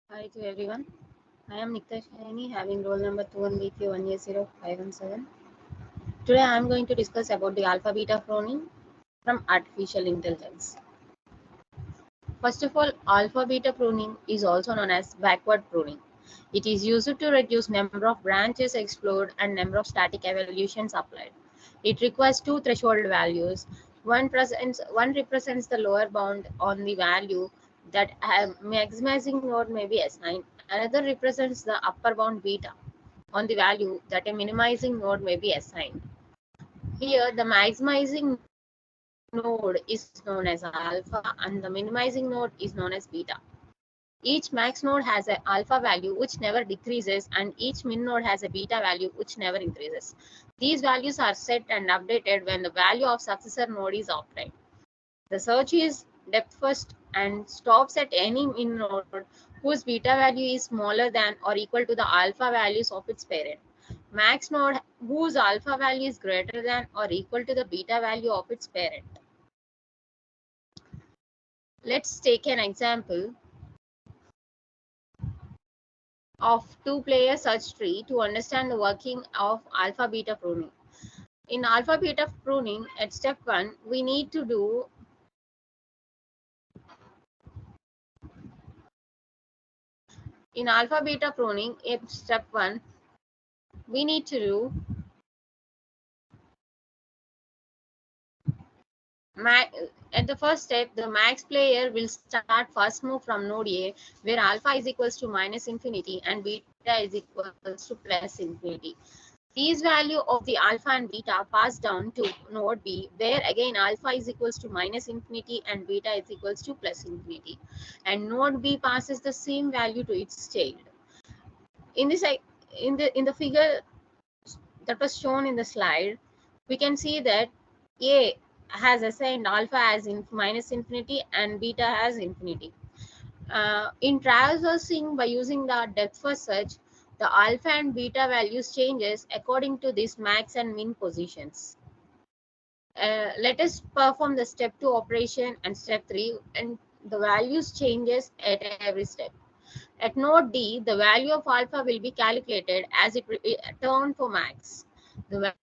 Hi to everyone. I am Nikta Shahini, having roll number 21BQ180517. Today I am going to discuss about the alpha beta pruning from artificial intelligence. First of all, alpha beta pruning is also known as backward pruning. It is used to reduce number of branches explored and number of static evaluations applied. It requires two threshold values. One represents the lower bound on the value that a maximizing node may be assigned. Another represents the upper bound beta on the value that a minimizing node may be assigned. Here, the maximizing node is known as alpha and the minimizing node is known as beta. Each max node has an alpha value which never decreases and each min node has a beta value which never increases. These values are set and updated when the value of successor node is obtained. The search is depth first and stops at any min node whose beta value is smaller than or equal to the alpha values of its parent. Max node whose alpha value is greater than or equal to the beta value of its parent. Let's take an example of two-player search tree to understand the working of alpha beta pruning. In alpha beta pruning, at step 1, we need to do in alpha beta pruning, at step 1, we need to do at the first step, the max player will start first move from node A, where alpha is equals to minus infinity and beta is equals to plus infinity. These value of the alpha and beta pass down to node B, where again alpha is equals to minus infinity and beta is equals to plus infinity. And node B passes the same value to its child. In this in the figure that was shown in the slide, we can see that A has assigned alpha as minus infinity and beta as infinity. In traversing by using the depth first search, the alpha and beta values changes according to this max and min positions. Let us perform the step 2 operation and step 3 and the values changes at every step. At node D, the value of alpha will be calculated as it turned for max. The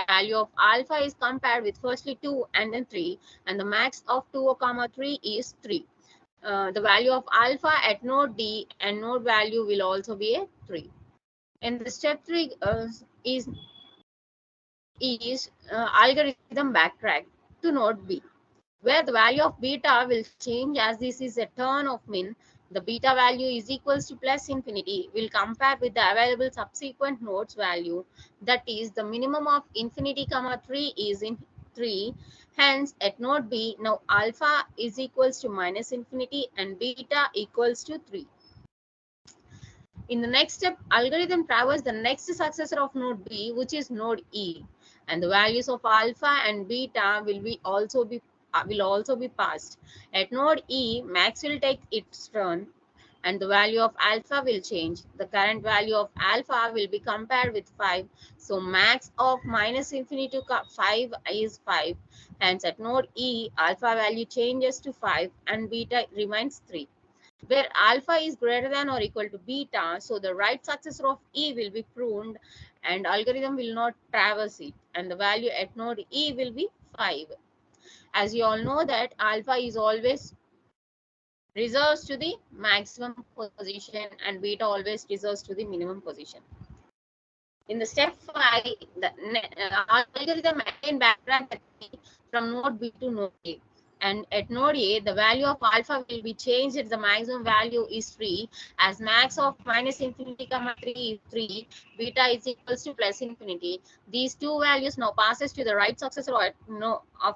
value of alpha is compared with firstly 2 and then 3, and the max of 2, 3 is 3. The value of alpha at node D and node value will also be a 3. And the step 3 is algorithm backtrack to node B, where the value of beta will change as this is a turn of min. The beta value is equals to plus infinity will compare with the available subsequent nodes value, that is the minimum of infinity comma 3 is in 3. Hence at node B now alpha is equals to minus infinity and beta equals to 3. In the next step, algorithm traverses the next successor of node B, which is node E, and the values of alpha and beta will also be passed. At node E, max will take its turn, and the value of alpha will change. The current value of alpha will be compared with 5. So max of minus infinity to 5 is 5. Hence at node E, alpha value changes to 5 and beta remains 3, where alpha is greater than or equal to beta, so the right successor of E will be pruned and algorithm will not traverse it, and the value at node E will be 5. As you all know that alpha is always reserves to the maximum position and beta always reserves to the minimum position. In the step 5, the algorithm again backtrack from node B to node A. And at node A, the value of alpha will be changed if the maximum value is 3, as max of minus infinity comma 3 is 3, beta is equals to plus infinity. These two values now passes to the right successor of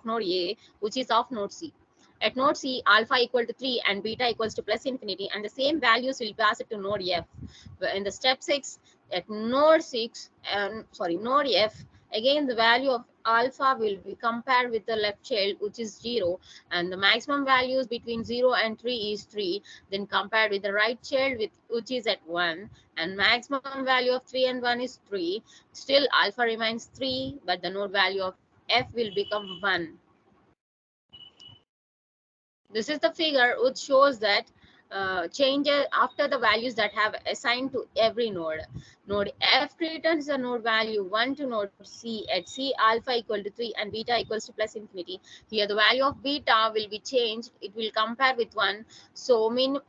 node A, which is of node C. At node C, alpha equal to 3 and beta equals to plus infinity, and the same values will pass it to node F. In the step 6, at node F, again the value of alpha will be compared with the left child, which is 0, and the maximum values between 0 and 3 is 3, then compared with the right child which is at 1, and maximum value of 3 and 1 is 3. Still alpha remains 3, but the node value of F will become 1. This is the figure which shows that change after the values that have assigned to every node. Node F returns the node value 1 to node C at C alpha equal to 3 and beta equals to plus infinity. Here the value of beta will be changed. It will compare with 1. So min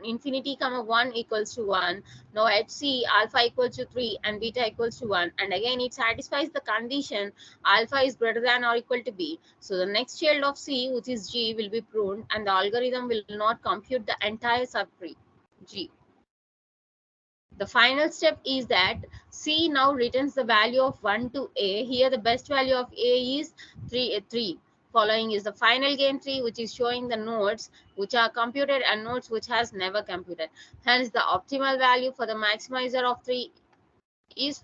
infinity comma 1 equals to 1. Now at C alpha equals to 3 and beta equals to 1. And again it satisfies the condition alpha is greater than or equal to b. So the next child of C, which is G, will be pruned and the algorithm will not compute the entire subtree G. The final step is that C now returns the value of 1 to A. Here the best value of A is 3. Following is the final gain tree, which is showing the nodes which are computed and nodes which has never computed. Hence the optimal value for the maximizer of 3 is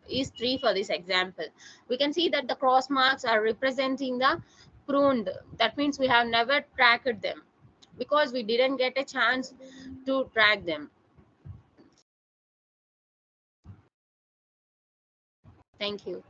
is 3 for this example. We can see that the cross marks are representing the pruned. That means we have never tracked them because we didn't get a chance to track them. Thank you.